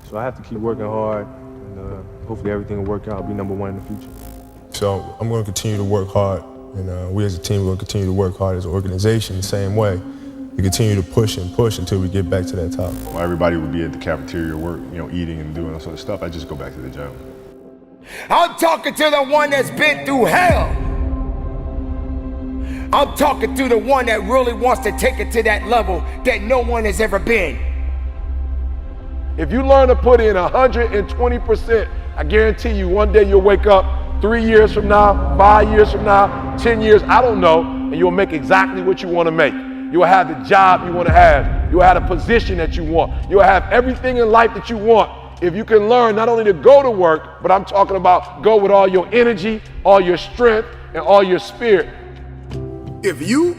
So I have to keep working hard, and hopefully everything will work out. I'll be #1 in the future. So I'm going to continue to work hard, and we as a team are going to continue to work hard as an organization the same way. We continue to push and push until we get back to that top. While everybody would be at the cafeteria work, eating and doing all sort of stuff, I just go back to the gym. I'm talking to the one that's been through hell. I'm talking to the one that really wants to take it to that level that no one has ever been. If you learn to put in 120%, I guarantee you one day you'll wake up 3 years from now, 5 years from now, 10 years, I don't know, and you'll make exactly what you want to make. You'll have the job you want to have. You'll have the position that you want. You'll have everything in life that you want. If you can learn not only to go to work, but I'm talking about go with all your energy, all your strength, and all your spirit. If you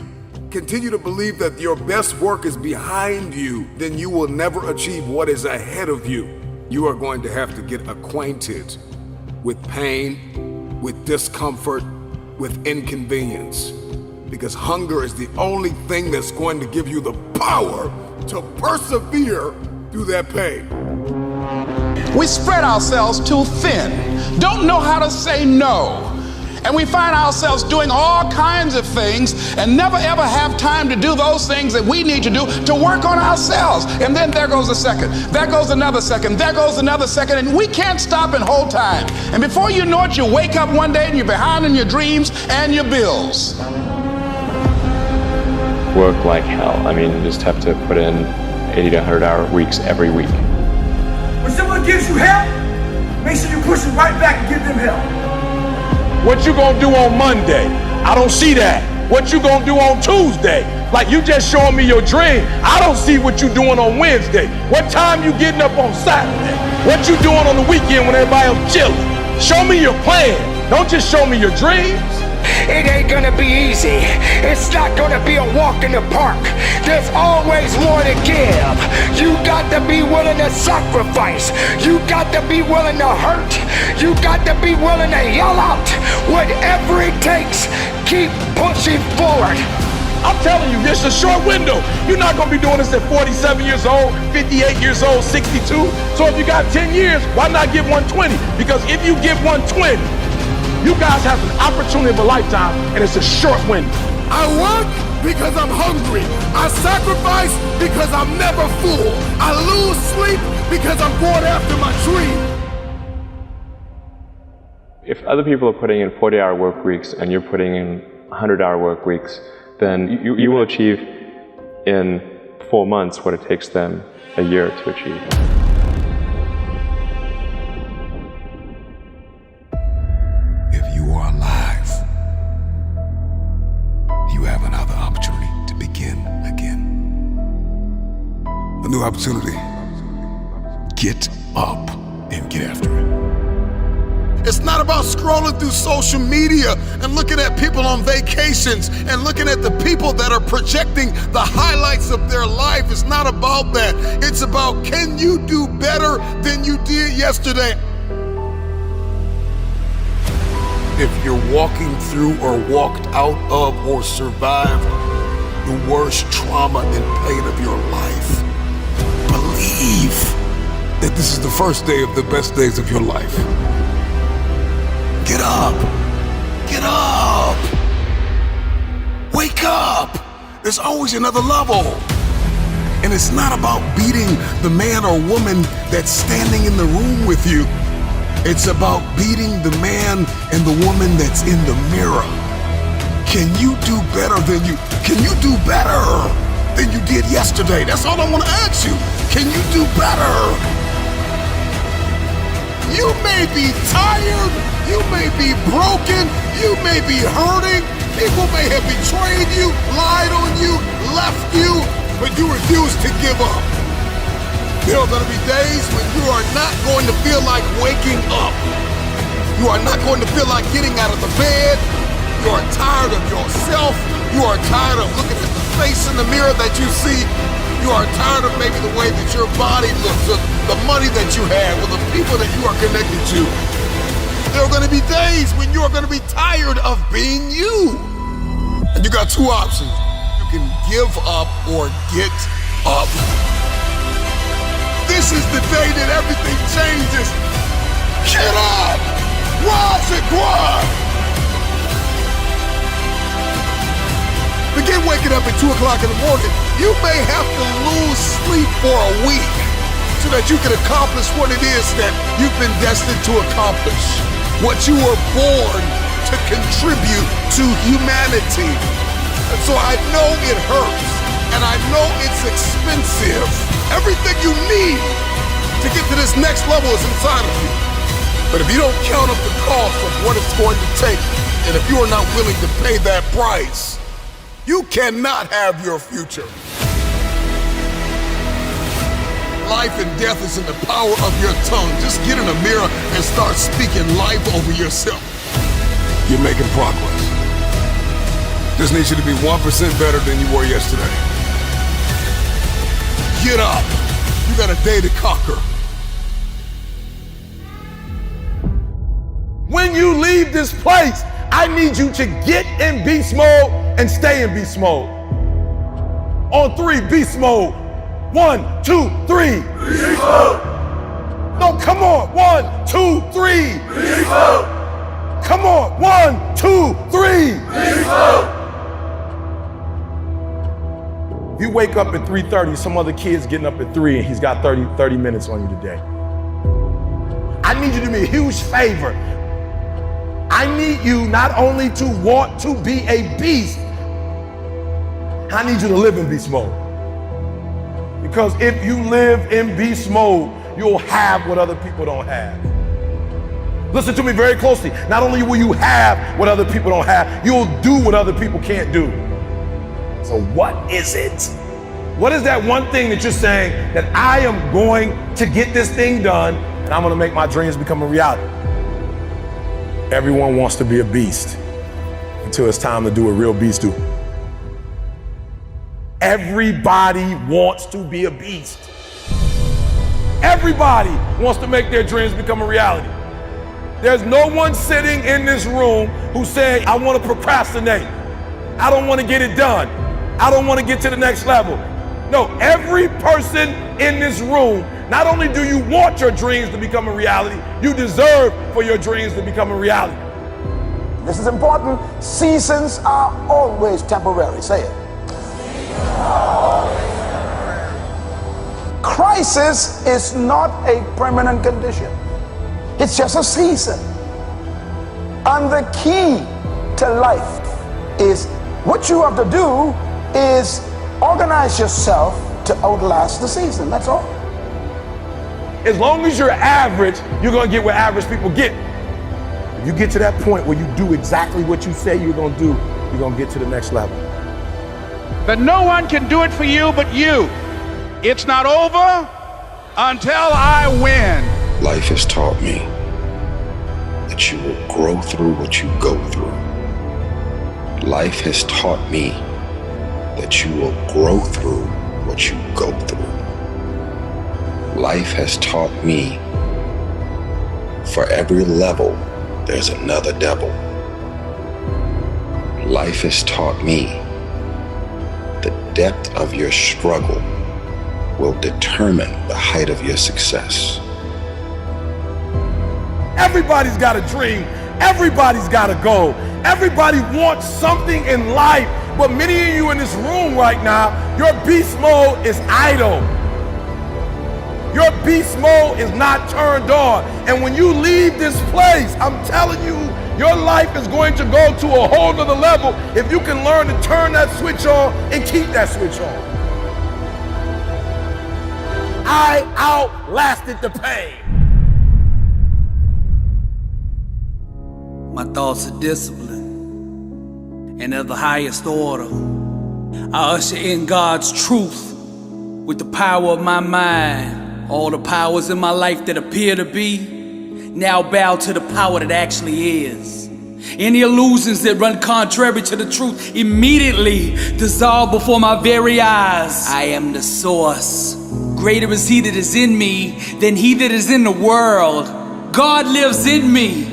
continue to believe that your best work is behind you, then you will never achieve what is ahead of you. You are going to have to get acquainted with pain, with discomfort, with inconvenience. Because hunger is the only thing that's going to give you the power to persevere through that pain. We spread ourselves too thin, don't know how to say no. And we find ourselves doing all kinds of things and never ever have time to do those things that we need to do to work on ourselves. And then there goes a second, there goes another second, there goes another second, and we can't stop and hold time. And before you know it, you wake up one day and you're behind in your dreams and your bills. Work like hell. I mean, you just have to put in 80 to 100 hour weeks every week. When someone gives you help, make sure you push them right back and give them help. What you gonna do on Monday? I don't see that. What you gonna do on Tuesday? Like you just showing me your dream. I don't see what you doing on Wednesday. What time you getting up on Saturday? What you doing on the weekend when everybody else chilling? Show me your plan. Don't just show me your dreams. It ain't gonna be easy. It's not gonna be a walk in the park. There's always more to give. You got to be willing to sacrifice. You got to be willing to hurt. You got to be willing to yell out. Whatever it takes, keep pushing forward. I'm telling you, it's a short window. You're not gonna be doing this at 47 years old, 58 years old, 62. So if you got 10 years, why not give 120? Because if you give 120, you guys have an opportunity of a lifetime, and it's a short window. I work because I'm hungry. I sacrifice because I'm never full. I lose sleep because I'm going after my dream. If other people are putting in 40-hour work weeks and you're putting in 100-hour work weeks, then you will achieve in 4 months what it takes them a year to achieve. If you are alive, you have another opportunity to begin again. A new opportunity. Get up and get after it. It's not about scrolling through social media and looking at people on vacations and looking at the people that are projecting the highlights of their life. It's not about that. It's about, can you do better than you did yesterday? If you're walking through or walked out of or survived the worst trauma and pain of your life, believe that this is the first day of the best days of your life. Get up! Get up! Wake up! There's always another level. And it's not about beating the man or woman that's standing in the room with you. It's about beating the man and the woman that's in the mirror. Can you do better than you did yesterday? That's all I want to ask you. Can you do better? You may be tired, you may be broken, you may be hurting, people may have betrayed you, lied on you, left you, but you refuse to give up. There are going to be days when you are not going to feel like waking up. You are not going to feel like getting out of the bed. You are tired of yourself. You are tired of looking at the face in the mirror that you see. You are tired of maybe the way that your body looks, or the money that you have, or the people that you are connected to. There are going to be days when you are going to be tired of being you. And you got two options. You can give up or get up. This is the day that everything changes. Get up! Rise and grind! Begin waking up at 2 o'clock in the morning. You may have to lose sleep for a week so that you can accomplish what it is that you've been destined to accomplish. What you were born to contribute to humanity. And so I know it hurts, and I know it's expensive. Everything you need to get to this next level is inside of you. But if you don't count up the cost of what it's going to take, and if you are not willing to pay that price, you cannot have your future. Life and death is in the power of your tongue. Just get in a mirror and start speaking life over yourself. You're making progress. Just need you to be 1% better than you were yesterday. Get up. You got a day to conquer. When you leave this place, I need you to get in beast mode and stay in beast mode. On 3, beast mode. 1, 2, 3. Beast mode. No, come on. 1, 2, 3. Beast mode. Come on. 1, 2, 3. Beast mode. If you wake up at 3:30, some other kid's getting up at 3 and he's got 30 minutes on you today. I need you to do me a huge favor. I need you not only to want to be a beast, I need you to live in beast mode. Because if you live in beast mode, you'll have what other people don't have. Listen to me very closely. Not only will you have what other people don't have, you'll do what other people can't do. So what is it? What is that one thing that you're saying that I am going to get this thing done and I'm going to make my dreams become a reality? Everyone wants to be a beast until it's time to do what real beasts do. Everybody wants to be a beast. Everybody wants to make their dreams become a reality. There's no one sitting in this room who's saying, I want to procrastinate. I don't want to get it done. I don't want to get to the next level. No, every person in this room, not only do you want your dreams to become a reality, you deserve for your dreams to become a reality. This is important. Seasons are always temporary. Say it. Crisis is not a permanent condition. It's just a season. And the key to life is what you have to do is organize yourself to outlast the season. That's all. As long as you're average, you're going to get what average people get. If you get to that point where you do exactly what you say you're going to do, you're going to get to the next level. That no one can do it for you but you. It's not over until I win. Life has taught me that you will grow through what you go through. Life has taught me that you will grow through what you go through. Life has taught me for every level, there's another devil. Life has taught me the depth of your struggle will determine the height of your success. Everybody's got a dream. Everybody's got a goal. Everybody wants something in life. But many of you in this room right now, your beast mode is idle. Your beast mode is not turned on. And when you leave this place, I'm telling you, your life is going to go to a whole nother level if you can learn to turn that switch on and keep that switch on. I outlasted the pain. My thoughts are disciplined and of the highest order. I usher in God's truth with the power of my mind. All the powers in my life that appear to be now bow to the power that actually is. Any illusions that run contrary to the truth immediately dissolve before my very eyes. I am the source. Greater is he that is in me than he that is in the world. God lives in me.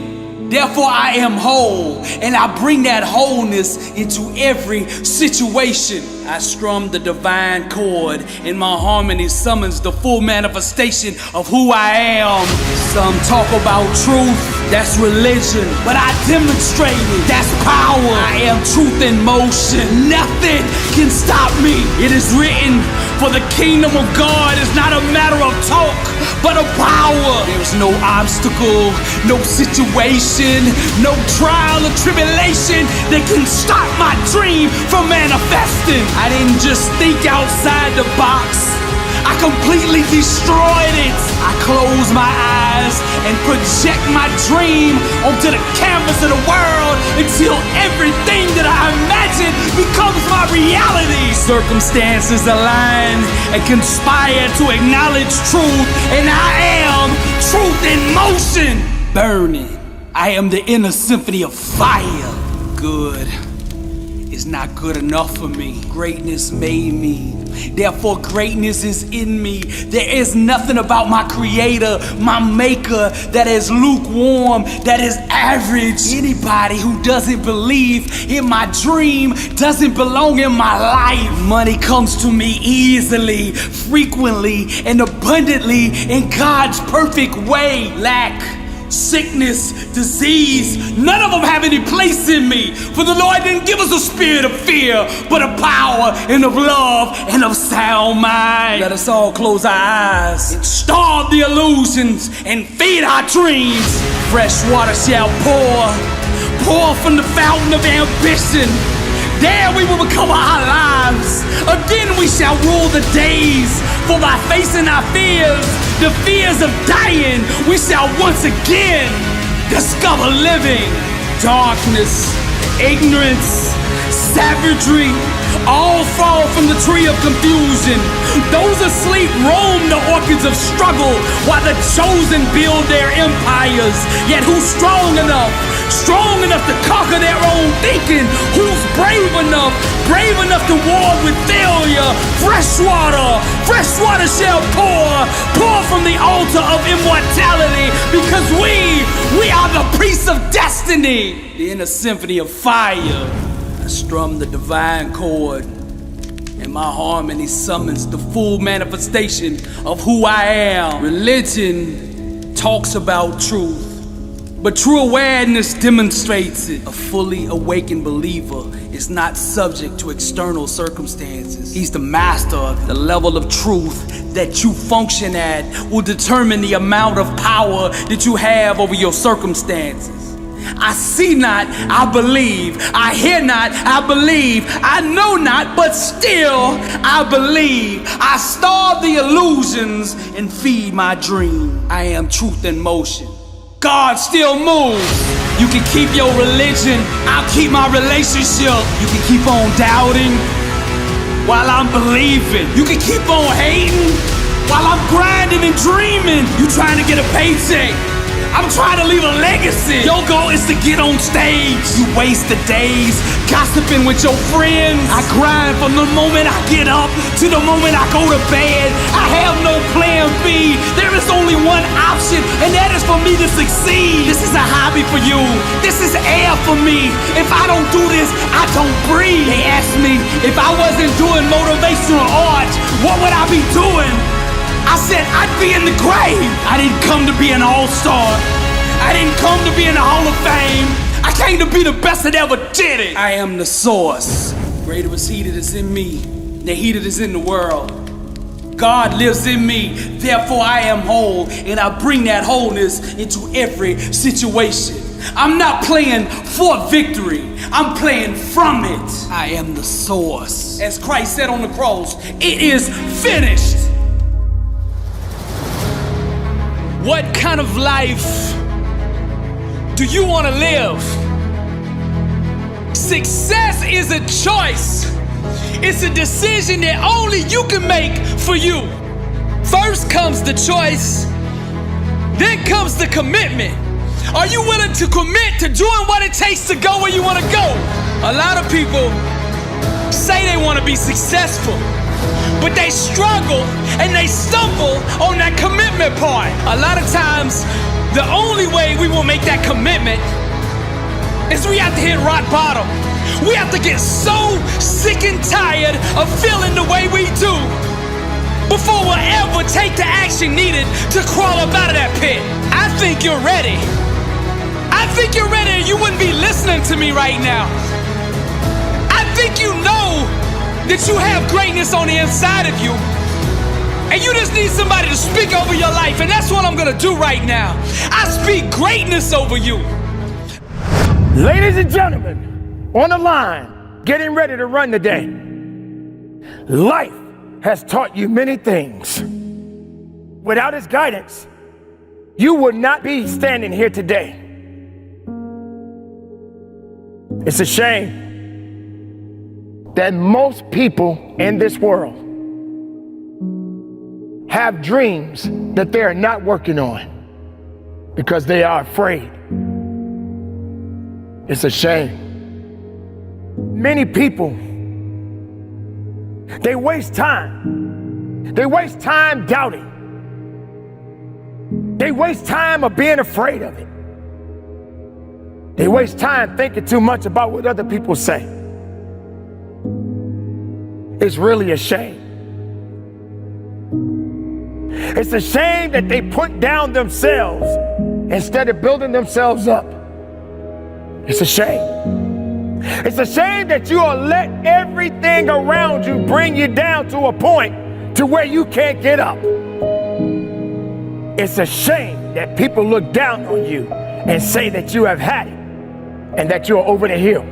Therefore I am whole, and I bring that wholeness into every situation. I strum the divine chord, and my harmony summons the full manifestation of who I am. Some talk about truth, that's religion, but I demonstrate it, that's power. I am truth in motion, nothing can stop me. It is written, for the kingdom of God is not a matter of talk, but of power. There's no obstacle, no situation, no trial or tribulation that can stop my dream from manifesting. I didn't just think outside the box, I completely destroyed it. I close my eyes and project my dream onto the canvas of the world until everything that I imagine becomes my reality. Circumstances align and conspire to acknowledge truth, and I am truth in motion. Burning, I am the inner symphony of fire. Good is not good enough for me. Greatness made me. Therefore, greatness is in me. There is nothing about my creator, my maker, that is lukewarm, that is average. Anybody who doesn't believe in my dream doesn't belong in my life. Money comes to me easily, frequently, and abundantly in God's perfect way. Lack, sickness, disease, none of them have any place in me. For the Lord didn't give us a spirit of fear, but of power and of love and of sound mind. Let us all close our eyes and starve the illusions and feed our dreams. Fresh water shall pour from the fountain of ambition. There we will recover our lives. Again we shall rule the days. For by facing our fears, the fears of dying, we shall once again discover living. Darkness, ignorance, savagery, all fall from the tree of confusion. Those asleep roam the orchids of struggle, while the chosen build their empires. Yet who's strong enough to conquer their own thinking? Who's brave enough to war with failure? Fresh water shall pour from the altar of immortality, because we are the priests of destiny. The inner symphony of fire. I strum the divine chord, and my harmony summons the full manifestation of who I am. Religion talks about truth, but true awareness demonstrates it. A fully awakened believer is not subject to external circumstances. He's the master. The level of truth that you function at will determine the amount of power that you have over your circumstances. I see not, I believe. I hear not, I believe. I know not, but still I believe. I starve the illusions and feed my dream. I am truth in motion. God still moves. You can keep your religion, I'll keep my relationship. You can keep on doubting while I'm believing. You can keep on hating while I'm grinding and dreaming. You trying to get a paycheck, I'm trying to leave a legacy. Your goal is to get on stage. You waste the days gossiping with your friends. I grind from the moment I get up to the moment I go to bed. I have no plan B. There is only one option, and that is for me to succeed. This is a hobby for you. This is air for me. If I don't do this, I don't breathe. They asked me if I wasn't doing motivational art, what would I be doing? I said I'd be in the grave. I didn't come to be an all-star. I didn't come to be in the Hall of Fame. I came to be the best that ever did it. I am the source. Greater is he that is in me than he that is in the world. God lives in me, therefore I am whole, and I bring that wholeness into every situation. I'm not playing for victory, I'm playing from it. I am the source. As Christ said on the cross, it is finished. What kind of life do you want to live? Success is a choice. It's a decision that only you can make for you. First comes the choice, then comes the commitment. Are you willing to commit to doing what it takes to go where you want to go? A lot of people say they want to be successful, but they struggle and they stumble on that commitment part. A lot of times, the only way we will make that commitment is we have to hit rock bottom. We have to get so sick and tired of feeling the way we do before we'll ever take the action needed to crawl up out of that pit. I think you're ready. I think you're ready, or you wouldn't be listening to me right now. I think you know that you have greatness on the inside of you, and you just need somebody to speak over your life, and that's what I'm gonna do right now. I speak greatness over you. Ladies and gentlemen, on the line, getting ready to run today. Life has taught you many things. Without its guidance, you would not be standing here today. It's a shame that most people in this world have dreams that they are not working on because they are afraid. It's a shame. Many people, they waste time. They waste time doubting. They waste time of being afraid of it. They waste time thinking too much about what other people say. It's really a shame. It's a shame that they put down themselves instead of building themselves up. It's a shame. It's a shame that you will let everything around you bring you down to a point to where you can't get up. It's a shame that people look down on you and say that you have had it and that you're over the hill.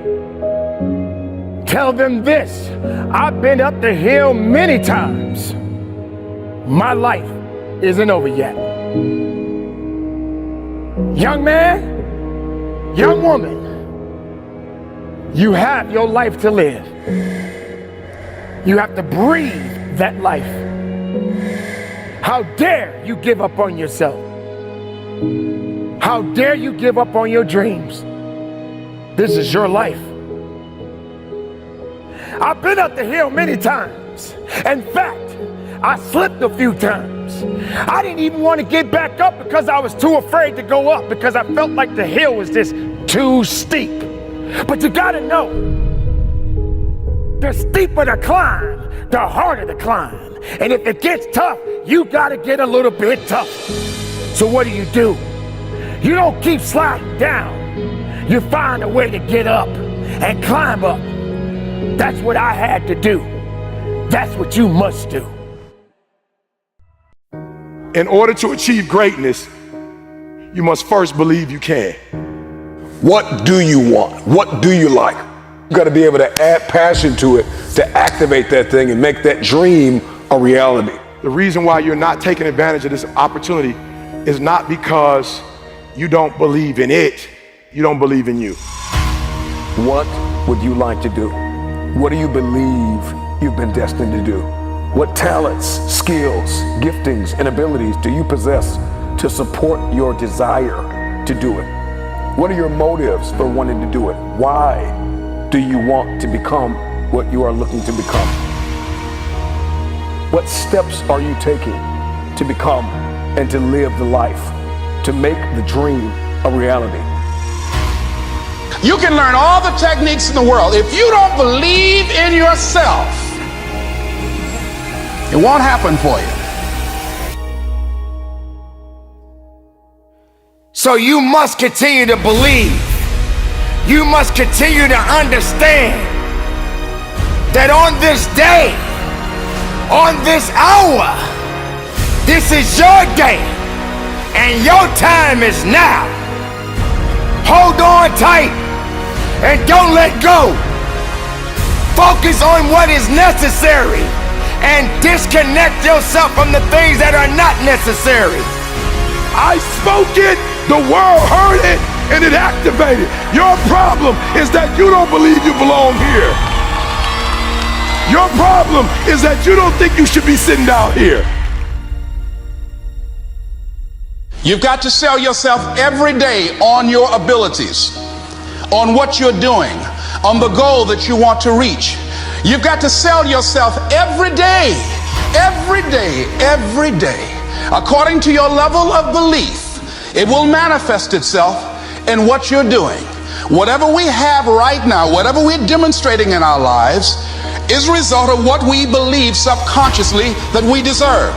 Tell them this: I've been up the hill many times. My life isn't over yet. Young man, young woman, you have your life to live. You have to breathe that life. How dare you give up on yourself? How dare you give up on your dreams? This is your life. I've been up the hill many times. In fact, I slipped a few times. I didn't even want to get back up because I was too afraid to go up because I felt like the hill was just too steep. But you gotta know, the steeper the climb, the harder the climb. And if it gets tough, you gotta get a little bit tough. So what do? You don't keep sliding down. You find a way to get up and climb up. That's what I had to do. That's what you must do. In order to achieve greatness, you must first believe you can. What do you want? What do you like? You got to be able to add passion to it to activate that thing and make that dream a reality. The reason why you're not taking advantage of this opportunity is not because you don't believe in it, you don't believe in you. What would you like to do? What do you believe you've been destined to do? What talents, skills, giftings, and abilities do you possess to support your desire to do it? What are your motives for wanting to do it? Why do you want to become what you are looking to become? What steps are you taking to become and to live the life, to make the dream a reality? You can learn all the techniques in the world. If you don't believe in yourself, it won't happen for you. So you must continue to believe. You must continue to understand that on this day, on this hour, this is your day and your time is now. Hold on tight and don't let go. Focus on what is necessary and disconnect yourself from the things that are not necessary. I spoke it, the world heard it, and it activated. Your problem is that you don't believe you belong here. Your problem is that you don't think you should be sitting down here. You've got to sell yourself every day on your abilities, on what you're doing, on the goal that you want to reach. You've got to sell yourself every day, every day, every day. According to your level of belief, it will manifest itself in what you're doing. Whatever we have right now, whatever we're demonstrating in our lives, is a result of what we believe subconsciously that we deserve.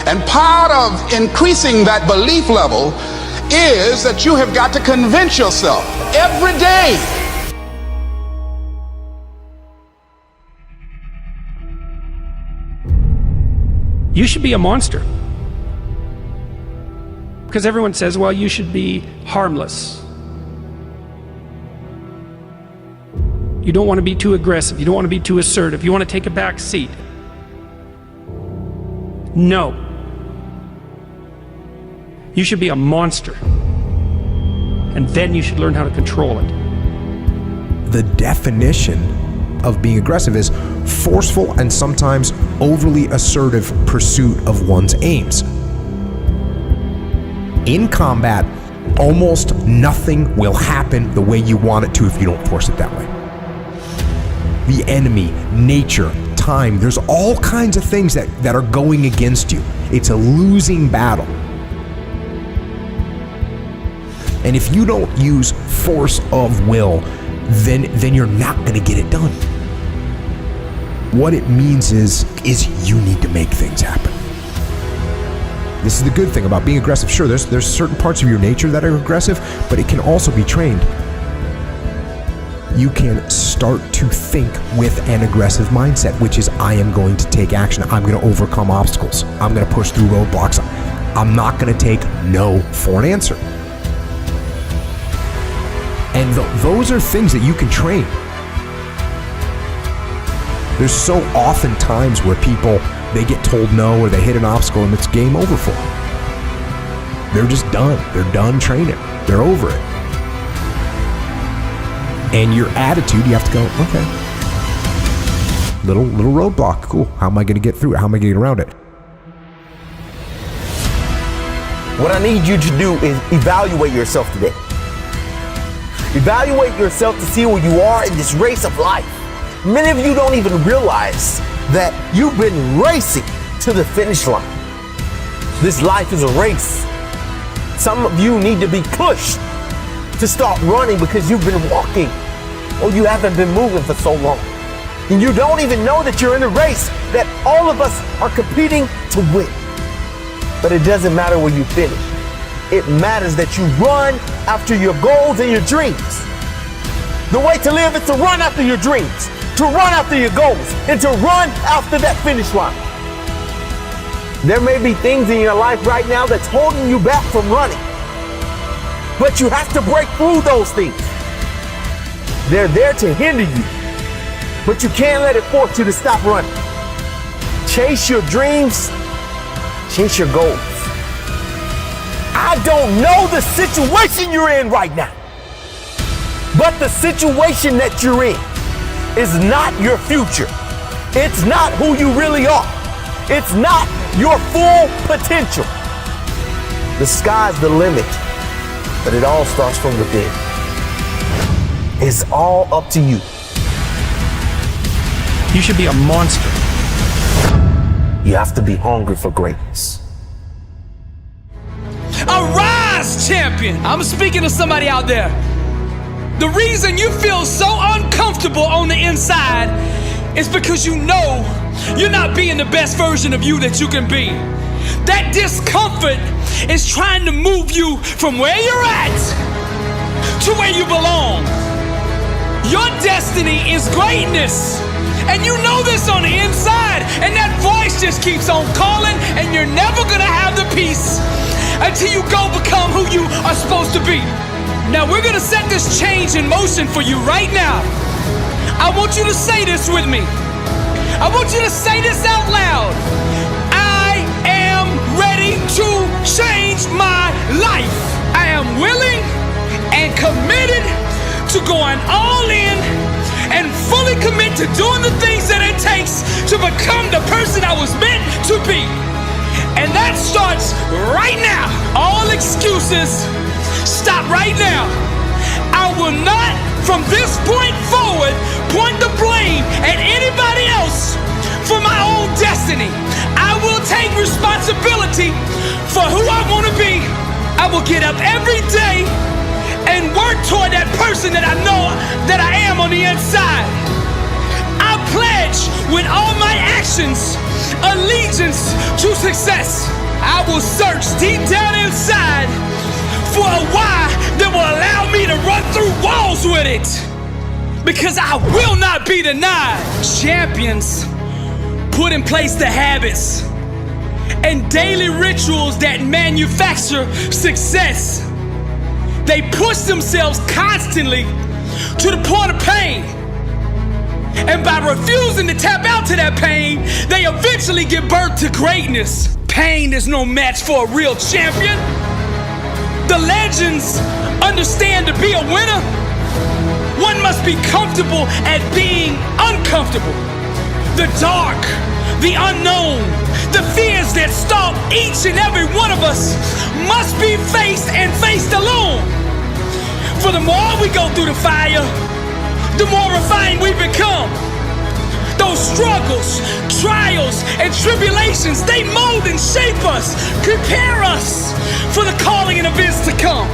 And part of increasing that belief level is that you have got to convince yourself every day. You should be a monster. Because everyone says, well, you should be harmless. You don't want to be too aggressive. You don't want to be too assertive. You want to take a back seat. No. You should be a monster. And then you should learn how to control it. The definition of being aggressive is forceful and sometimes overly assertive pursuit of one's aims. In combat, almost nothing will happen the way you want it to if you don't force it that way. The enemy, nature, time, there's all kinds of things that are going against you. It's a losing battle. And if you don't use force of will, then you're not going to get it done. What it means is you need to make things happen. This is the good thing about being aggressive. Sure, there's certain parts of your nature that are aggressive, but it can also be trained. You can start to think with an aggressive mindset, which is I am going to take action. I'm going to overcome obstacles. I'm going to push through roadblocks. I'm not going to take no for an answer. And those are things that you can train. There's so often times where people, they get told no or they hit an obstacle and it's game over for them. They're just done. They're done training. They're over it. And your attitude, you have to go, okay. Little roadblock, cool. How am I going to get through it? How am I going to get around it? What I need you to do is evaluate yourself today. Evaluate yourself to see where you are in this race of life. Many of you don't even realize that you've been racing to the finish line. This life is a race. Some of you need to be pushed to start running because you've been walking or you haven't been moving for so long. And you don't even know that you're in a race that all of us are competing to win. But it doesn't matter where you finish. It matters that you run after your goals and your dreams. The way to live is to run after your dreams, to run after your goals, and to run after that finish line. There may be things in your life right now that's holding you back from running, but you have to break through those things. They're there to hinder you, but you can't let it force you to stop running. Chase your dreams, chase your goals. I don't know the situation you're in right now, but the situation that you're in is not your future. It's not who you really are. It's not your full potential. The sky's the limit, but it all starts from within. It's all up to you. You should be a monster. You have to be hungry for greatness. Arise, champion! I'm speaking to somebody out there. The reason you feel so uncomfortable on the inside is because you know you're not being the best version of you that you can be. That discomfort is trying to move you from where you're at to where you belong. Your destiny is greatness. And you know this on the inside. And that voice just keeps on calling, and you're never gonna have the peace until you go become who you are supposed to be. Now we're gonna set this change in motion for you right now. I want you to say this with me. I want you to say this out loud. I am ready to change my life. I am willing and committed to going all in and fully commit to doing the things that it takes to become the person I was meant to be. And that starts right now. All excuses stop right now. I will not, from this point forward, point the blame at anybody else for my own destiny. I will take responsibility for who I want to be. I will get up every day and work toward that person that I know that I am on the inside. I pledge with all my actions allegiance to success. I will search deep down inside for a why that will allow me to run through walls with it, because I will not be denied. Champions put in place the habits and daily rituals that manufacture success. They push themselves constantly to the point of pain. And by refusing to tap out to that pain, they eventually give birth to greatness. Pain is no match for a real champion. The legends understand to be a winner, one must be comfortable at being uncomfortable. The dark, the unknown, the fears that stalk each and every one of us must be faced and faced alone. For the more we go through the fire, the more refined we become. Those struggles, trials, and tribulations, they mold and shape us, prepare us for the calling and events to come.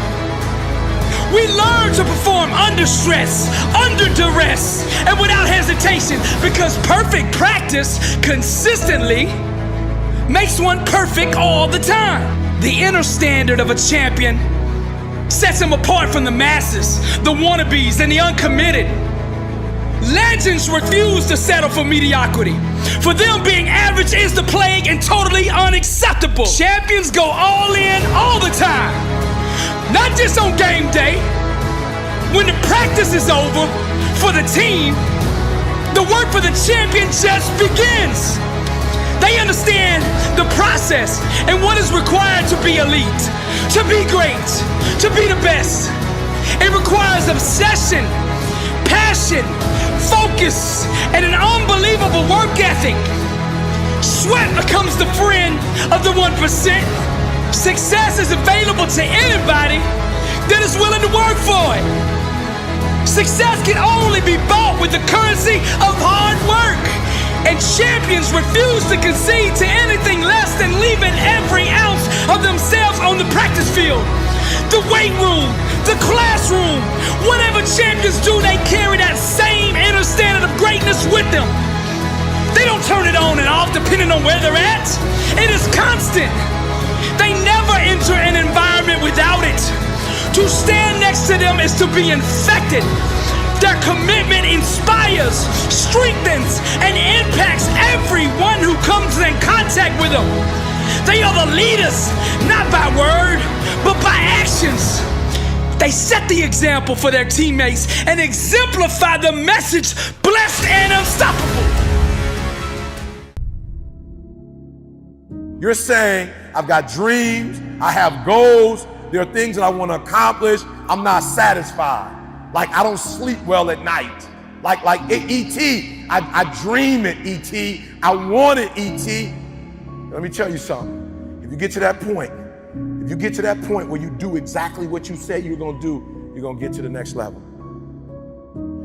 We learn to perform under stress, under duress, and without hesitation, because perfect practice consistently makes one perfect all the time. The inner standard of a champion sets him apart from the masses, the wannabes, and the uncommitted. Legends refuse to settle for mediocrity. For them, being average is the plague and totally unacceptable. Champions go all in all the time, not just on game day. When the practice is over for the team, the work for the champion just begins. They understand the process and what is required to be elite, to be great, to be the best. It requires obsession, passion, focus, and an unbelievable work ethic. Sweat becomes the friend of the 1%. Success is available to anybody that is willing to work for it. Success can only be bought with the currency of hard work. And champions refuse to concede to anything less than leaving every ounce of themselves on the practice field. The weight room, the classroom, whatever champions do, they carry that same inner standard of greatness with them. They don't turn it on and off depending on where they're at. It is constant. They never enter an environment without it. To stand next to them is to be infected. Their commitment inspires, strengthens, and impacts everyone who comes in contact with them. They are the leaders, not by word, but by actions. They set the example for their teammates and exemplify the message, blessed and unstoppable. You're saying, I've got dreams, I have goals, there are things that I want to accomplish, I'm not satisfied. Like I don't sleep well at night. Like E.T., I dream it, E.T., I want it, E.T. Let me tell you something. If you get to that point, where you do exactly what you say you're gonna do, you're gonna get to the next level.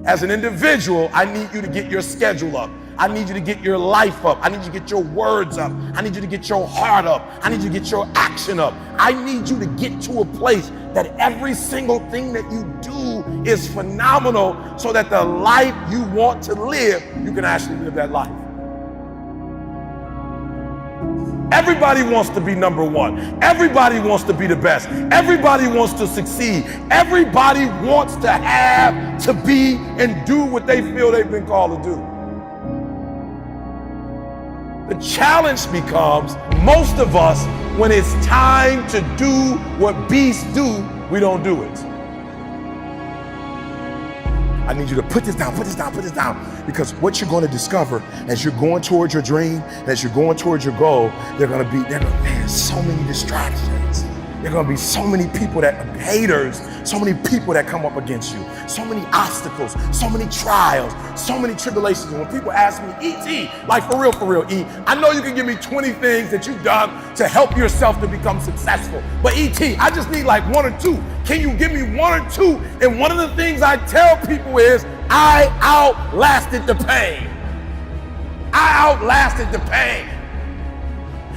As an individual, I need you to get your schedule up. I need you to get your life up. I need you to get your words up. I need you to get your heart up. I need you to get your action up. I need you to get to a place that every single thing that you do is phenomenal, so that the life you want to live, you can actually live that life. Everybody wants to be number one. Everybody wants to be the best. Everybody wants to succeed. Everybody wants to have, to be, and do what they feel they've been called to do. The challenge becomes, most of us, when it's time to do what beasts do, we don't do it. I need you to put this down, because what you're going to discover as you're going towards your dream, as you're going towards your goal, man, so many distractions. There are going to be so many people haters, so many people that come up against you, so many obstacles, so many trials, so many tribulations. And when people ask me, E.T., like for real, E, I know you can give me 20 things that you've done to help yourself to become successful. But E.T., I just need like one or two. Can you give me one or two? And one of the things I tell people is, I outlasted the pain. I outlasted the pain.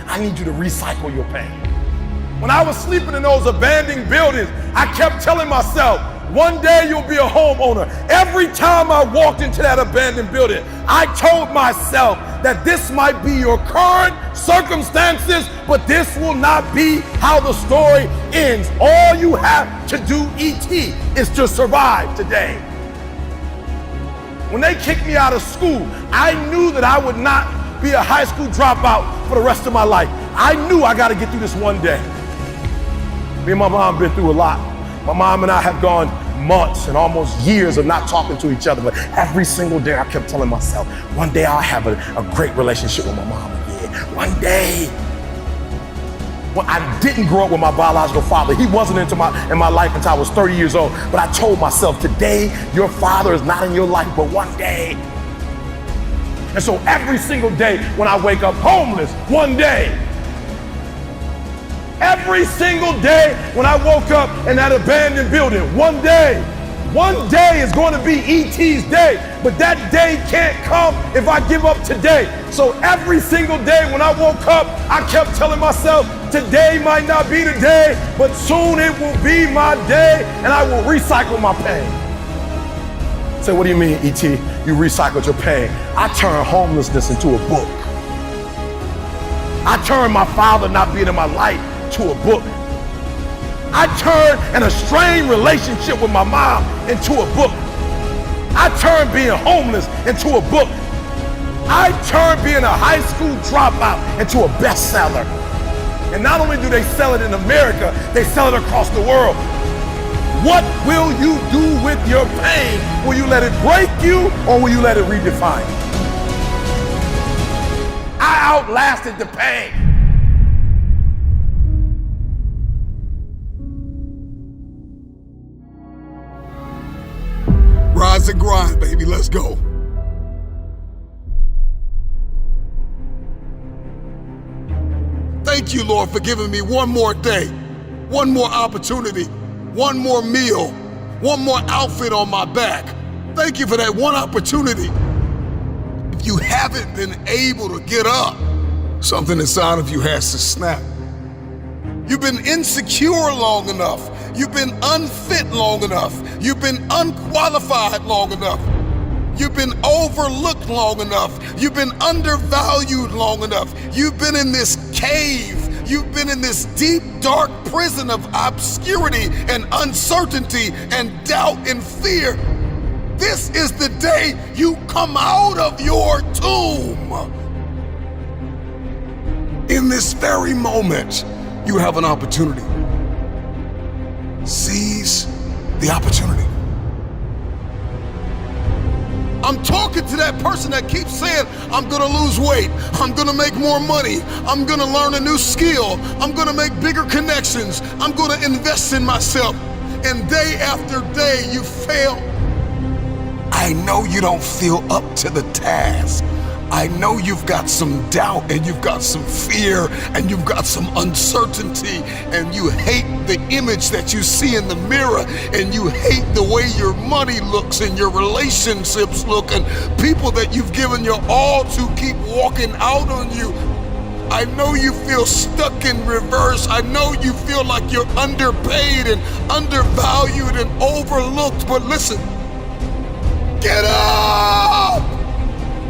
I need you to recycle your pain. When I was sleeping in those abandoned buildings, I kept telling myself, one day you'll be a homeowner. Every time I walked into that abandoned building, I told myself that this might be your current circumstances, but this will not be how the story ends. All you have to do, ET, is to survive today. When they kicked me out of school, I knew that I would not be a high school dropout for the rest of my life. I knew I got to get through this one day. Me and my mom been through a lot. My mom and I have gone months and almost years of not talking to each other, but every single day I kept telling myself, one day I'll have a great relationship with my mom again. One day. Well, I didn't grow up with my biological father. He wasn't in my life until I was 30 years old. But I told myself, today your father is not in your life, but one day. And so every single day when I wake up homeless, one day. Every single day when I woke up in that abandoned building, one day is going to be ET's day, but that day can't come if I give up today. So every single day when I woke up, I kept telling myself, today might not be the day, but soon it will be my day, and I will recycle my pain. So what do you mean, ET? You recycled your pain? I turned homelessness into a book. I turned my father not being in my life to a book. I turned an estranged relationship with my mom into a book. I turned being homeless into a book. I turned being a high school dropout into a bestseller. And not only do they sell it in America, they sell it across the world. What will you do with your pain? Will you let it break you, or will you let it redefine you? I outlasted the pain. Rise and grind, baby. Let's go. Thank you, Lord, for giving me one more day, one more opportunity, one more meal, one more outfit on my back. Thank you for that one opportunity. If you haven't been able to get up, something inside of you has to snap. You've been insecure long enough. You've been unfit long enough. You've been unqualified long enough. You've been overlooked long enough. You've been undervalued long enough. You've been in this cave. You've been in this deep, dark prison of obscurity and uncertainty and doubt and fear. This is the day you come out of your tomb. In this very moment, you have an opportunity. Seize the opportunity. I'm talking to that person that keeps saying, I'm gonna lose weight, I'm gonna make more money, I'm gonna learn a new skill, I'm gonna make bigger connections, I'm gonna invest in myself. And day after day, you fail. I know you don't feel up to the task. I know you've got some doubt and you've got some fear and you've got some uncertainty and you hate the image that you see in the mirror and you hate the way your money looks and your relationships look and people that you've given your all to keep walking out on you. I know you feel stuck in reverse. I know you feel like you're underpaid and undervalued and overlooked, but listen, get up!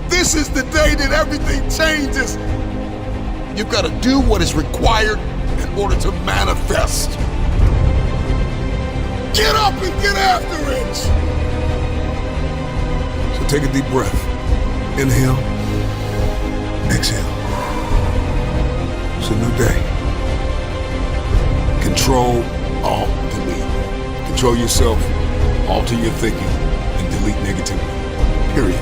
This is the day that everything changes. You've got to do what is required in order to manifest. Get up and get after it. So take a deep breath. Inhale, exhale. It's a new day. Control, alt, delete. Control yourself, alter your thinking, and delete negativity. Period.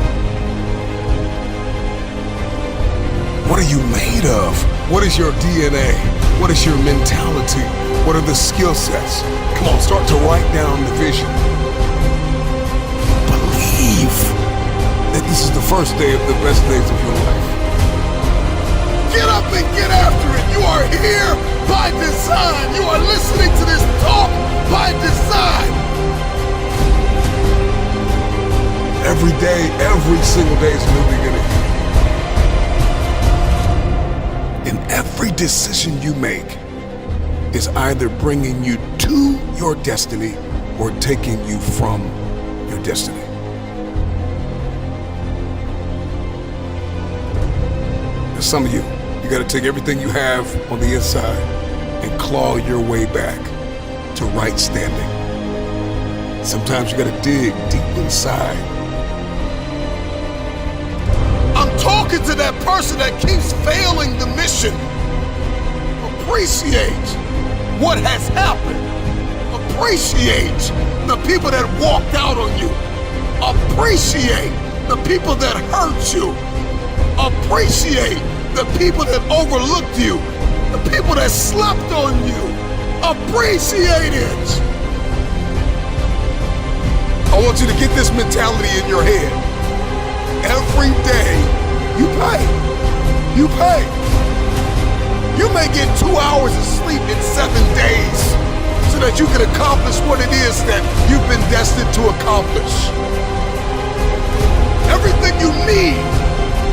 What are you made of? What is your DNA? What is your mentality? What are the skill sets? Come on, start to write down the vision. Believe that this is the first day of the best days of your life. Get up and get after it. You are here by design. You are listening to this talk by design. Every day, every single day is a new beginning. In every decision you make, is either bringing you to your destiny or taking you from your destiny. Now, some of you gotta take everything you have on the inside and claw your way back to right standing. Sometimes you gotta dig deep inside. I'm talking to that person that keeps failing the mission. Appreciate what has happened. Appreciate the people that walked out on you. Appreciate the people that hurt you. Appreciate the people that overlooked you. The people that slept on you. Appreciate it. I want you to get this mentality in your head. Every day, you pay. You pay. You may get 2 hours of sleep in 7 days so that you can accomplish what it is that you've been destined to accomplish. Everything you need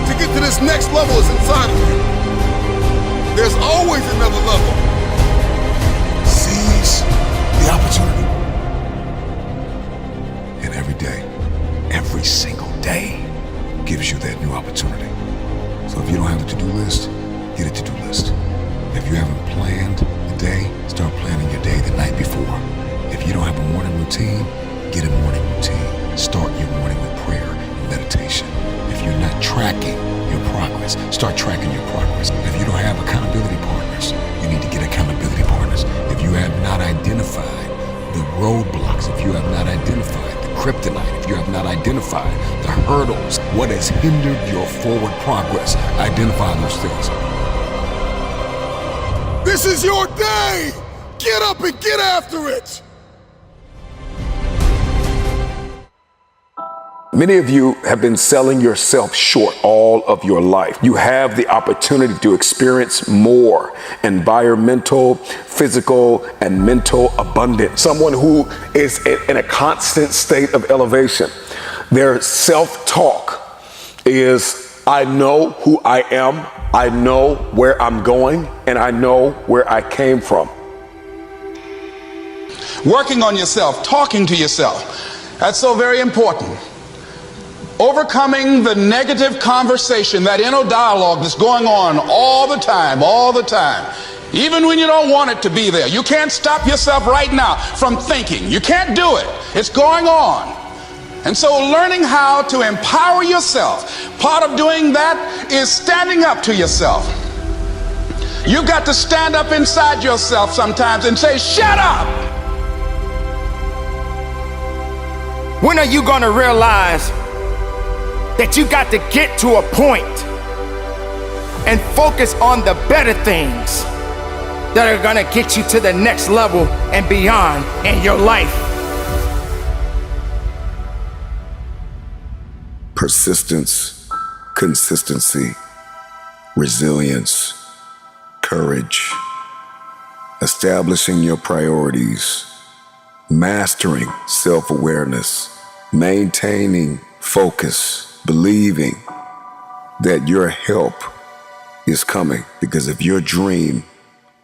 to get to this next level is inside of you. There's always another level. Seize the opportunity. And every day, every single day gives you that new opportunity. So if you don't have a to-do list, get a to-do list. If you haven't planned the day, start planning your day the night before. If you don't have a morning routine, get a morning routine. Start your morning with prayer and meditation. If you're not tracking your progress, start tracking your progress. If you don't have accountability partners, you need to get accountability partners. If you have not identified the roadblocks, if you have not identified the kryptonite, if you have not identified the hurdles, what has hindered your forward progress, identify those things. This is your day! Get up and get after it! Many of you have been selling yourself short all of your life. You have the opportunity to experience more environmental, physical, and mental abundance. Someone who is in a constant state of elevation. Their self-talk is, I know who I am, I know where I'm going, and I know where I came from. Working on yourself, talking to yourself, that's so very important. Overcoming the negative conversation, that inner dialogue that's going on all the time, even when you don't want it to be there. You can't stop yourself right now from thinking. You can't do it. It's going on. And so learning how to empower yourself, part of doing that is standing up to yourself. You've got to stand up inside yourself sometimes and say, shut up! When are you gonna realize that you got to get to a point and focus on the better things that are gonna get you to the next level and beyond in your life? Persistence, consistency, resilience, courage, establishing your priorities, mastering self-awareness, maintaining focus, believing that your help is coming, because if your dream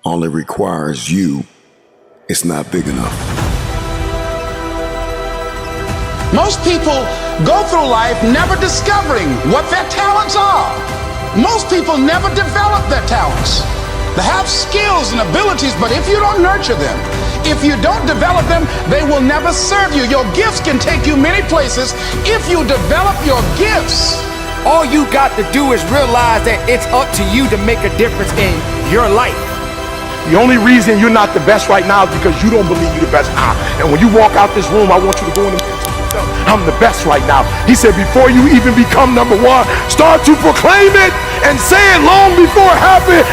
only requires you, it's not big enough. Most people go through life never discovering what their talents are. Most people never develop their talents. They have skills and abilities, but if you don't nurture them, if you don't develop them, they will never serve you. Your gifts can take you many places if you develop your gifts. All you got to do is realize that it's up to you to make a difference in your life. The only reason you're not the best right now is because you don't believe you're the best now. And when you walk out this room, I want you to go in the mirror and tell yourself, I'm the best right now. He said, before you even become number one, start to proclaim it and say it long before it happens.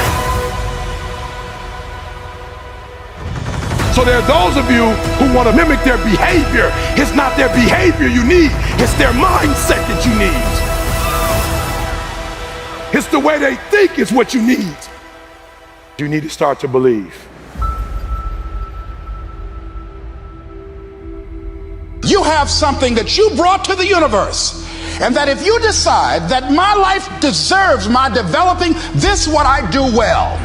So there are those of you who want to mimic their behavior. It's not their behavior you need, it's their mindset that you need. It's the way they think is what you need. You need to start to believe. You have something that you brought to the universe, and that if you decide that my life deserves my developing, this is what I do well.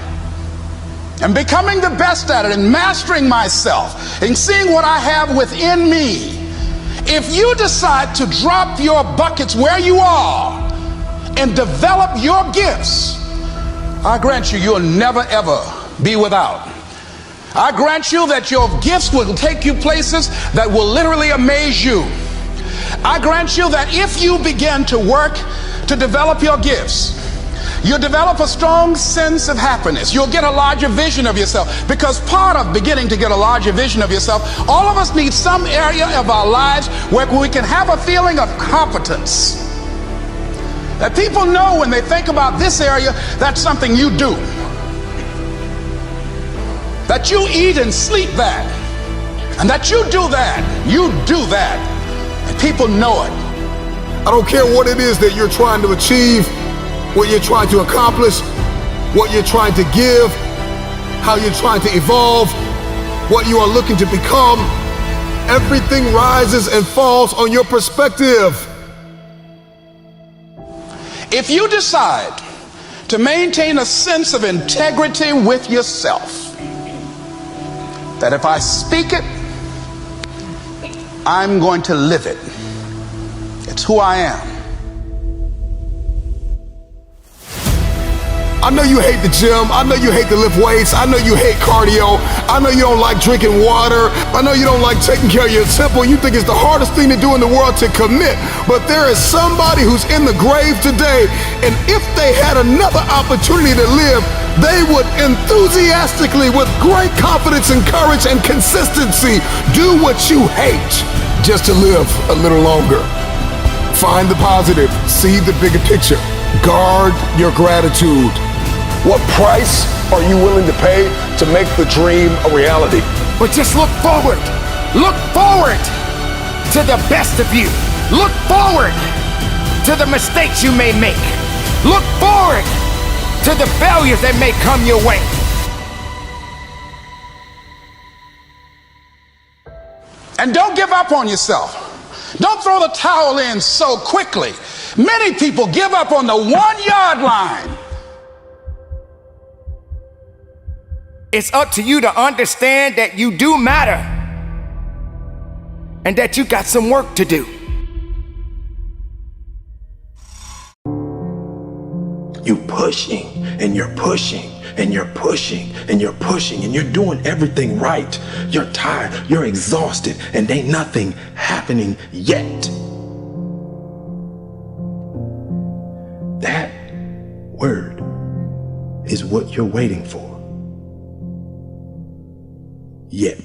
and becoming the best at it and mastering myself and seeing what I have within me, if you decide to drop your buckets where you are and develop your gifts, I grant you, you'll never ever be without. I grant you that your gifts will take you places that will literally amaze you. I grant you that if you begin to work to develop your gifts, you'll develop a strong sense of happiness. You'll get a larger vision of yourself, because part of beginning to get a larger vision of yourself, all of us need some area of our lives where we can have a feeling of competence. That people know when they think about this area, that's something you do. That you eat and sleep that. And that you do that. You do that. And people know it. I don't care what it is that you're trying to achieve, what you're trying to accomplish, what you're trying to give, how you're trying to evolve, what you are looking to become. Everything rises and falls on your perspective. If you decide to maintain a sense of integrity with yourself, that if I speak it, I'm going to live it. It's who I am. I know you hate the gym. I know you hate to lift weights. I know you hate cardio. I know you don't like drinking water. I know you don't like taking care of your temple. You think it's the hardest thing to do in the world to commit. But there is somebody who's in the grave today, and if they had another opportunity to live, they would enthusiastically, with great confidence and courage and consistency, do what you hate just to live a little longer. Find the positive. See the bigger picture. Guard your gratitude. What price are you willing to pay to make the dream a reality? But just look forward. Look forward to the best of you. Look forward to the mistakes you may make. Look forward to the failures that may come your way. And don't give up on yourself. Don't throw the towel in so quickly. Many people give up on the 1-yard line. It's up to you to understand that you do matter and that you got some work to do. You pushing and you're pushing and you're pushing and you're pushing and you're doing everything right. You're tired, you're exhausted, and ain't nothing happening yet. That word is what you're waiting for. Yet.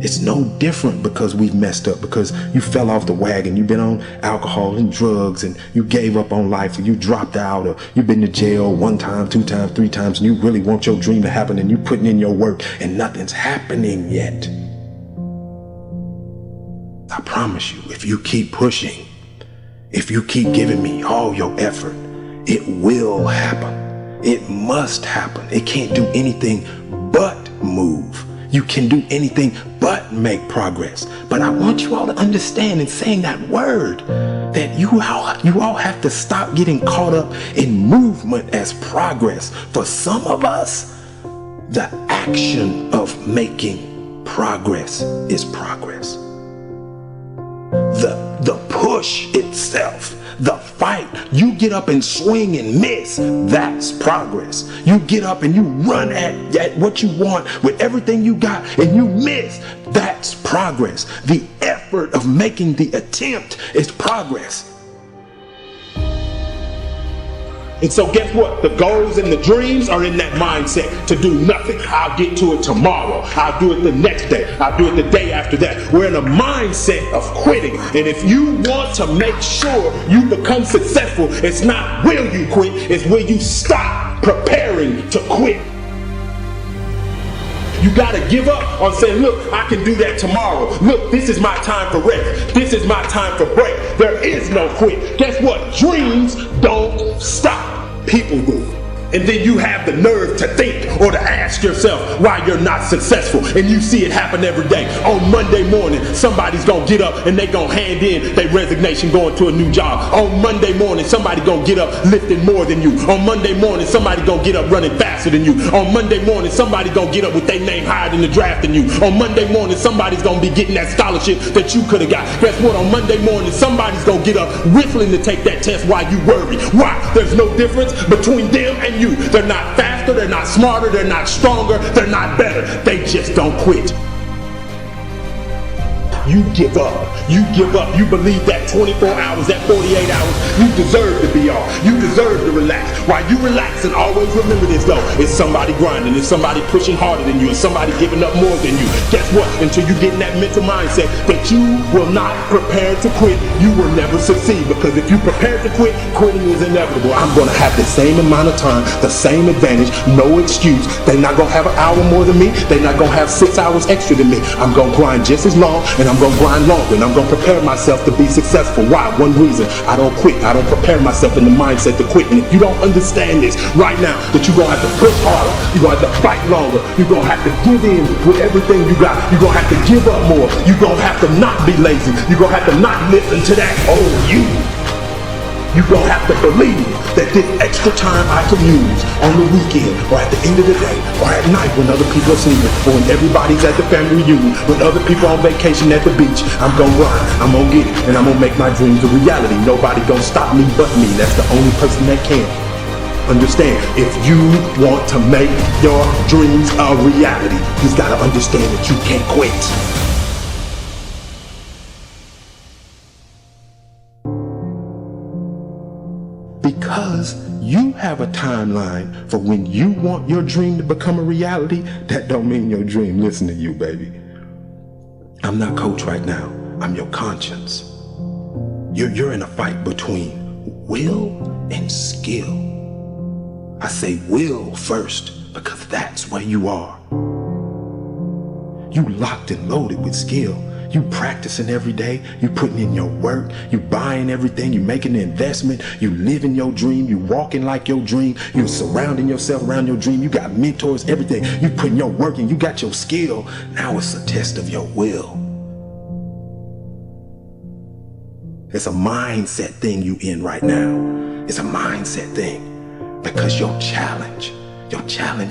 It's no different because we've messed up, because you fell off the wagon, you've been on alcohol and drugs, and you gave up on life, or you dropped out, or you've been to jail 1 time, 2 times, 3 times, and you really want your dream to happen, and you putting in your work, and nothing's happening yet. I promise you, if you keep pushing, if you keep giving me all your effort, it will happen. It must happen. It can't do anything but move. You can do anything but make progress. But I want you all to understand in saying that word that you all have to stop getting caught up in movement as progress. For some of us, the action of making progress is progress. The push itself, the fight, you get up and swing and miss, that's progress. You get up and you run at what you want with everything you got and you miss, that's progress. The effort of making the attempt is progress. And so guess what? The goals and the dreams are in that mindset to do nothing. I'll get to it tomorrow. I'll do it the next day. I'll do it the day after that. We're in a mindset of quitting. And if you want to make sure you become successful, it's not will you quit, it's will you stop preparing to quit. You got to give up on saying, look, I can do that tomorrow. Look, this is my time for rest. This is my time for break. There is no quit. Guess what? Dreams don't stop. People do. And then you have the nerve to think or to ask yourself why you're not successful. And you see it happen every day. On Monday morning, somebody's gonna get up and they gonna hand in their resignation going to a new job. On Monday morning, somebody gonna get up lifting more than you. On Monday morning, somebody gonna get up running faster than you. On Monday morning, somebody gonna get up with their name higher in the draft than you. On Monday morning, somebody's gonna be getting that scholarship that you could have got. Guess what? On Monday morning, somebody's gonna get up whistling to take that test while you worry. Why? There's no difference between them and you. They're not faster, they're not smarter, they're not stronger, they're not better. They just don't quit. You give up. You give up. You believe that 24 hours, that 48 hours, you deserve to be off. You deserve to relax. While you relax, and always remember this though, it's somebody grinding, it's somebody pushing harder than you, it's somebody giving up more than you. Guess what? Until you get in that mental mindset that you will not prepare to quit, you will never succeed. Because if you prepare to quit, quitting is inevitable. I'm going to have the same amount of time, the same advantage, no excuse. They're not going to have an hour more than me. They're not going to have 6 hours extra than me. I'm going to grind just as long, and I'm going to grind longer, and I'm going to prepare myself to be successful. Why? One reason. I don't quit. I don't prepare myself in the mindset to quit. And if you don't understand this right now, that you're going to have to push harder, you're going to have to fight longer, you're going to have to give in with everything you got, you're going to have to give up more, you're going to have to not be lazy, you're going to have to not listen to that old you. You're going to have to believe that this extra time I can use on the weekend or at the end of the day or at night when other people are sleeping or when everybody's at the family reunion, when other people are on vacation at the beach, I'm going to grind, I'm going to get it, and I'm going to make my dreams a reality. Nobody going to stop me but me. That's the only person that can. Understand, if you want to make your dreams a reality, you've got to understand that you can't quit. Because you have a timeline for when you want your dream to become a reality, that don't mean your dream listen to you, baby. I'm not coach right now. I'm your conscience. You're in a fight between will and skill. I say will first because that's where you are. You locked and loaded with skill. You practicing every day, you putting in your work, you buying everything, you making the investment, you living your dream, you walking like your dream, you surrounding yourself around your dream, you got mentors, everything. You putting your work in, you got your skill. Now it's a test of your will. It's a mindset thing you in right now. It's a mindset thing because your challenge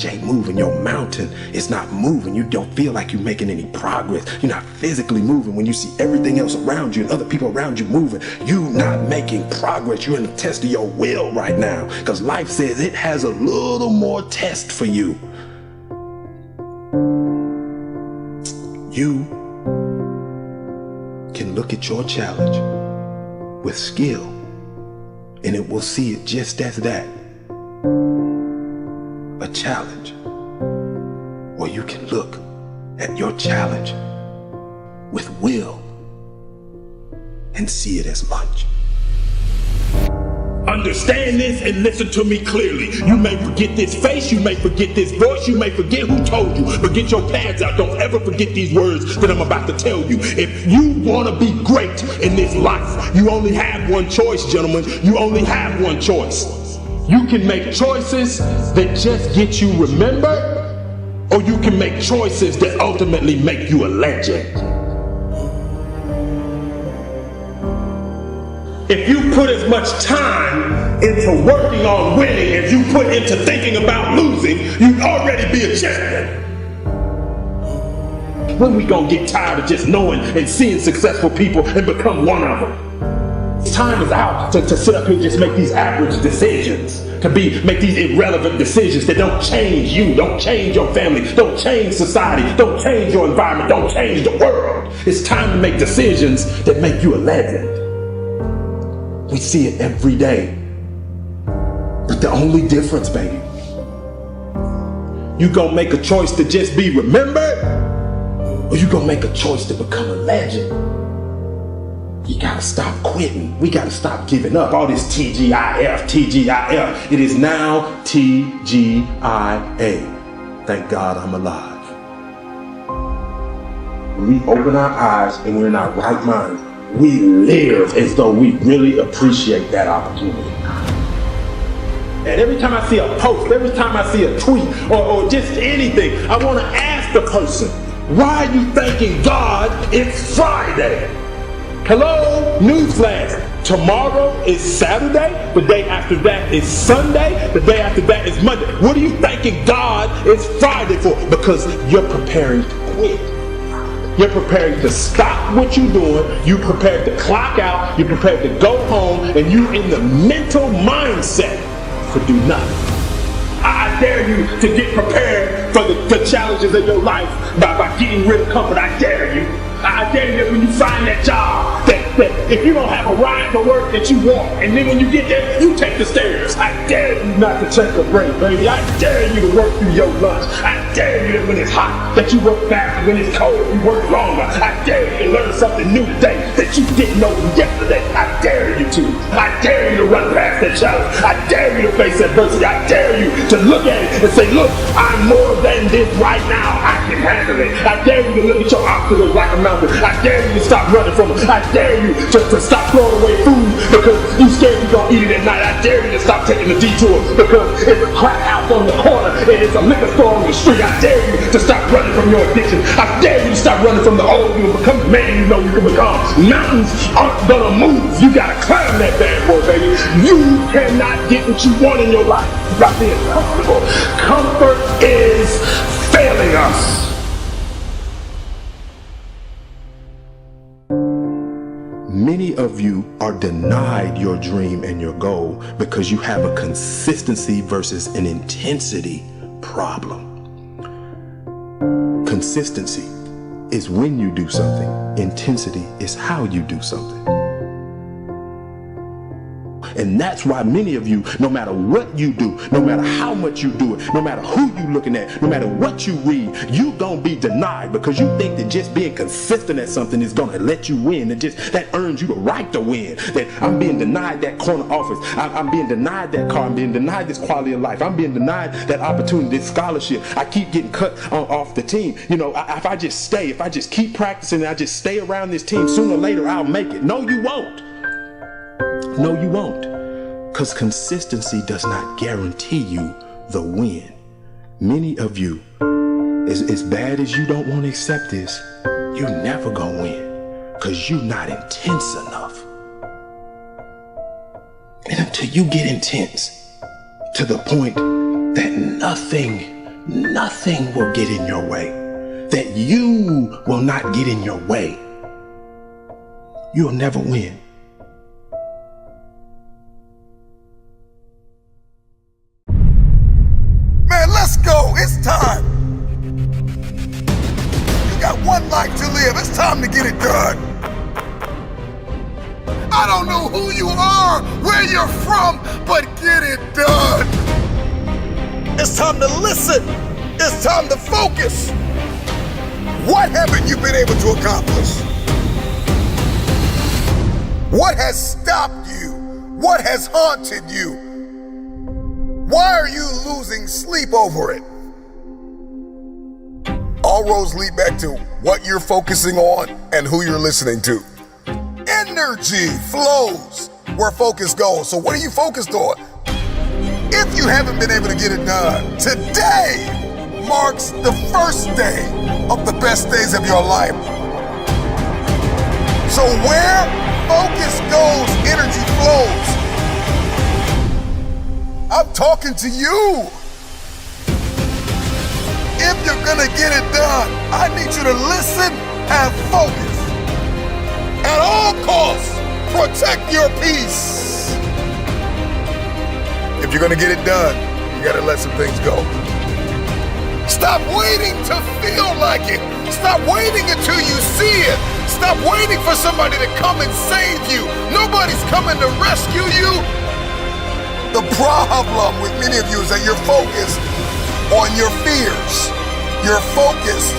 ain't moving. Your mountain is not moving. You don't feel like you're making any progress. You're not physically moving when you see everything else around you and other people around you moving. You're not making progress. You're in the test of your will right now because life says it has a little more test for you. You can look at your challenge with skill and it will see it just as that. A challenge. Or you can look at your challenge with will and see it as lunch. Understand this and listen to me clearly. You may forget this face, you may forget this voice, you may forget who told you, but get your pads out. Don't ever forget these words that I'm about to tell you. If you want to be great in this life, you only have one choice, gentlemen. You only have one choice. You can make choices that just get you remembered, or you can make choices that ultimately make you a legend. If you put as much time into working on winning as you put into thinking about losing, you'd already be a champion. When we gonna get tired of just knowing and seeing successful people and become one of them? Time is out to sit up here and just make these average decisions, make these irrelevant decisions that don't change you, don't change your family, don't change society, don't change your environment, don't change the world. It's time to make decisions that make you a legend. We see it every day. But the only difference, baby, you gonna make a choice to just be remembered, or you gonna make a choice to become a legend. You gotta stop quitting. We gotta stop giving up. All this TGIF, TGIF. It is now TGIA. Thank God I'm alive. When we open our eyes and we're in our right mind, we live as though we really appreciate that opportunity. And every time I see a post, every time I see a tweet, or just anything, I want to ask the person, why are you thanking God it's Friday? Hello, newsflash. Tomorrow is Saturday, the day after that is Sunday, the day after that is Monday. What are you thanking God it's Friday for? Because you're preparing to quit. You're preparing to stop what you're doing. You're prepared to clock out. You're prepared to go home, and you're in the mental mindset to do nothing. I dare you to get prepared for the challenges of your life by getting rid of comfort. I dare you. I dare you that when you find that job, that if you don't have a ride to work that you want, and then when you get there, you take the stairs. I dare you not to take a break, baby. I dare you to work through your lunch. I dare you that when it's hot, that you work faster. When it's cold, you work longer. I dare you to learn something new today that you didn't know yesterday. I dare you to. I dare you to run past that challenge. I dare you to face adversity. I dare you to look at it and say, look, I'm more than this right now. I can handle it. I dare you to look at your obstacles like a mountain. I dare you to stop running from it. I dare you to stop throwing away food because you scared you're going to eat it at night. I dare you to stop taking the detour because it's a crack house on the corner and it's a liquor store on the street. I dare you to stop running from your addiction. I dare you to stop running from the old you and become the man you know you can become. Mountains aren't going to move. You got to climb that bad boy, baby. You cannot get what you want in your life by being comfortable. Comfort is failing us. Many of you are denied your dream and your goal because you have a consistency versus an intensity problem. Consistency is when you do something. Intensity is how you do something. And that's why many of you, no matter what you do, no matter how much you do it, no matter who you looking at, no matter what you read, you gonna be denied because you think that just being consistent at something is gonna let you win. That earns you the right to win. That I'm being denied that corner office. I'm being denied that car. I'm being denied this quality of life. I'm being denied that opportunity, this scholarship. I keep getting cut off the team. You know, if I just keep practicing and I just stay around this team, sooner or later I'll make it. No, you won't. No, you won't. Because consistency does not guarantee you the win. Many of you, as bad as you don't want to accept this, you're never going to win because you're not intense enough. And until you get intense to the point that nothing will get in your way, that you will not get in your way, you'll never win. Man, let's go. It's time. You got one life to live. It's time to get it done. I don't know who you are, where you're from, but get it done. It's time to listen. It's time to focus. What haven't you been able to accomplish? What has stopped you? What has haunted you? Why are you losing sleep over it? All roads lead back to what you're focusing on and who you're listening to. Energy flows where focus goes. So what are you focused on? If you haven't been able to get it done, today marks the first day of the best days of your life. So where focus goes, energy flows. I'm talking to you. If you're gonna get it done, I need you to listen and focus. At all costs, protect your peace. If you're gonna get it done, you gotta let some things go. Stop waiting to feel like it. Stop waiting until you see it. Stop waiting for somebody to come and save you. Nobody's coming to rescue you. The problem with many of you is that you're focused on your fears. You're focused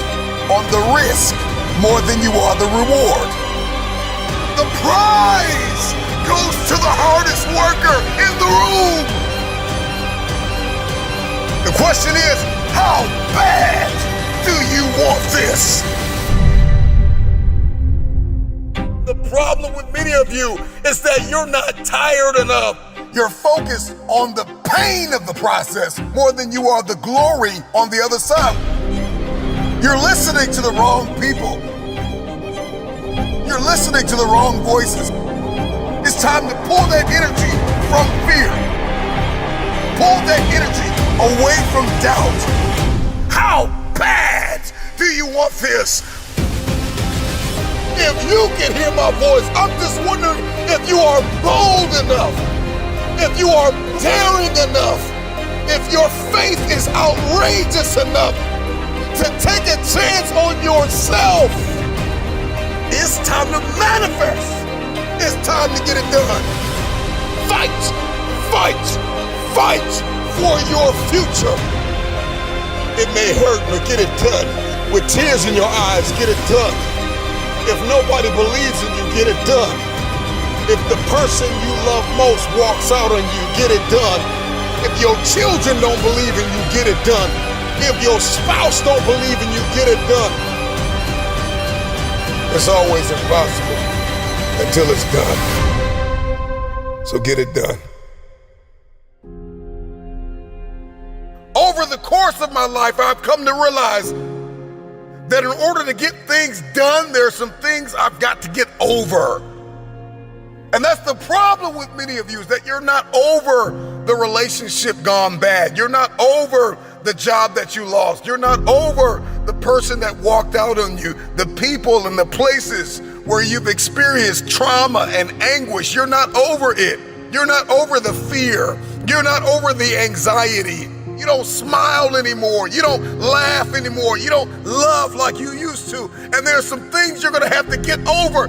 on the risk more than you are the reward. The prize goes to the hardest worker in the room. The question is, how bad do you want this? The problem with many of you is that you're not tired enough. You're focused on the pain of the process more than you are the glory on the other side. You're listening to the wrong people. You're listening to the wrong voices. It's time to pull that energy from fear. Pull that energy away from doubt. How bad do you want this? If you can hear my voice, I'm just wondering if you are bold enough, if you are daring enough, if your faith is outrageous enough to take a chance on yourself. It's time to manifest. It's time to get it done. Fight, fight, fight for your future. It may hurt, but get it done. With tears in your eyes, get it done. If nobody believes in you, get it done. If the person you love most walks out on you, get it done. If your children don't believe in you, get it done. If your spouse don't believe in you, get it done. It's always impossible until it's done. So get it done. Over the course of my life, I've come to realize that in order to get things done, there are some things I've got to get over. And that's the problem with many of you, is that you're not over the relationship gone bad. You're not over the job that you lost. You're not over the person that walked out on you, the people and the places where you've experienced trauma and anguish. You're not over it. You're not over the fear. You're not over the anxiety. You don't smile anymore. You don't laugh anymore. You don't love like you used to. And there's some things you're going to have to get over.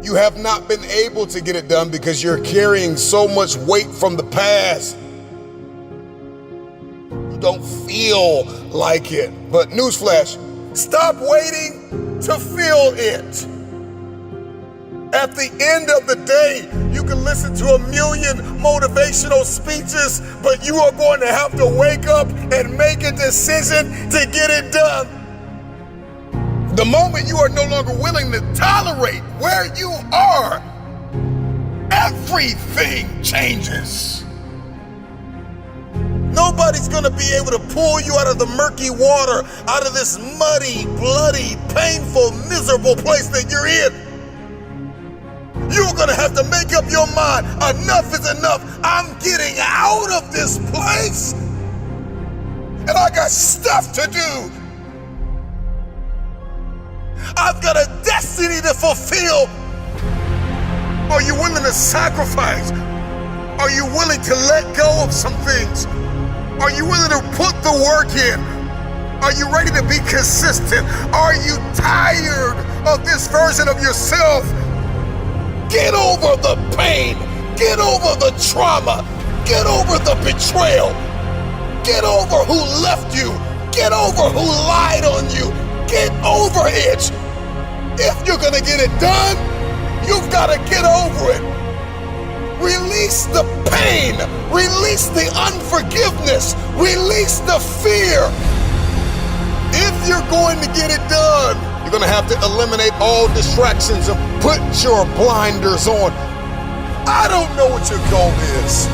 You have not been able to get it done because you're carrying so much weight from the past. You don't feel like it. But newsflash, stop waiting to feel it. At the end of the day, you can listen to 1 million motivational speeches, but you are going to have to wake up and make a decision to get it done. The moment you are no longer willing to tolerate where you are, everything changes. Nobody's gonna be able to pull you out of the murky water, out of this muddy, bloody, painful, miserable place that you're in. You're gonna have to make up your mind. Enough is enough. I'm getting out of this place. And I got stuff to do. I've got a destiny to fulfill. Are you willing to sacrifice? Are you willing to let go of some things? Are you willing to put the work in? Are you ready to be consistent? Are you tired of this version of yourself? Get over the pain. Get over the trauma. Get over the betrayal. Get over who left you. Get over who lied on you. Get over it. If you're gonna get it done, you've gotta get over it. Release the pain. Release the unforgiveness. Release the fear. If you're going to get it done, you're gonna have to eliminate all distractions and put your blinders on. I don't know what your goal is.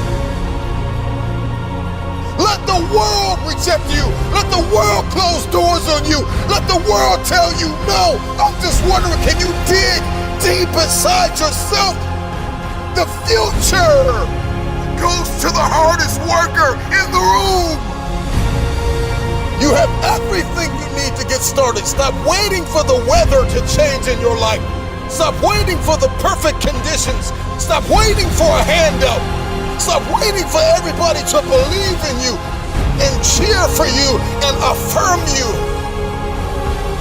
Let the world reject you. Let the world close doors on you. Let the world tell you no. I'm just wondering, can you dig deep inside yourself? The future goes to the hardest worker in the room. You have everything you need to get started. Stop waiting for the weather to change in your life. Stop waiting for the perfect conditions. Stop waiting for a handout. Stop waiting for everybody to believe in you and cheer for you and affirm you.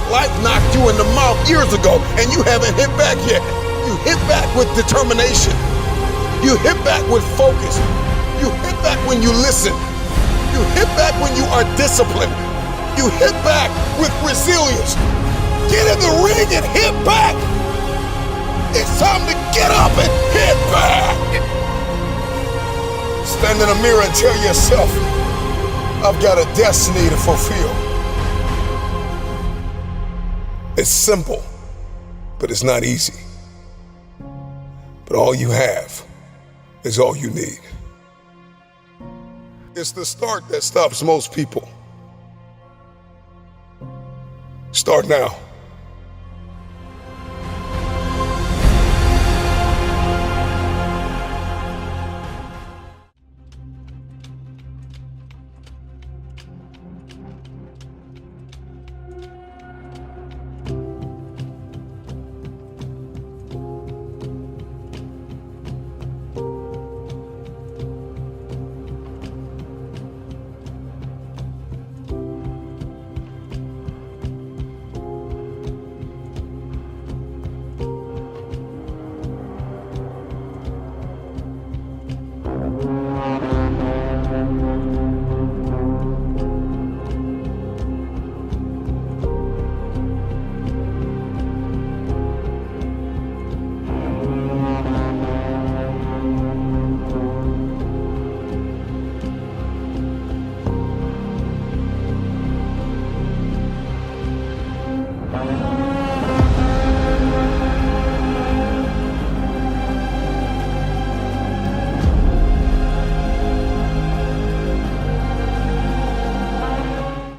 Life knocked you in the mouth years ago and you haven't hit back yet. You hit back with determination. You hit back with focus. You hit back when you listen. You hit back when you are disciplined. You hit back with resilience. Get in the ring and hit back. It's time to get up and hit back. Stand in a mirror and tell yourself, I've got a destiny to fulfill. It's simple, but it's not easy. But all you have is all you need. It's the start that stops most people. Start now.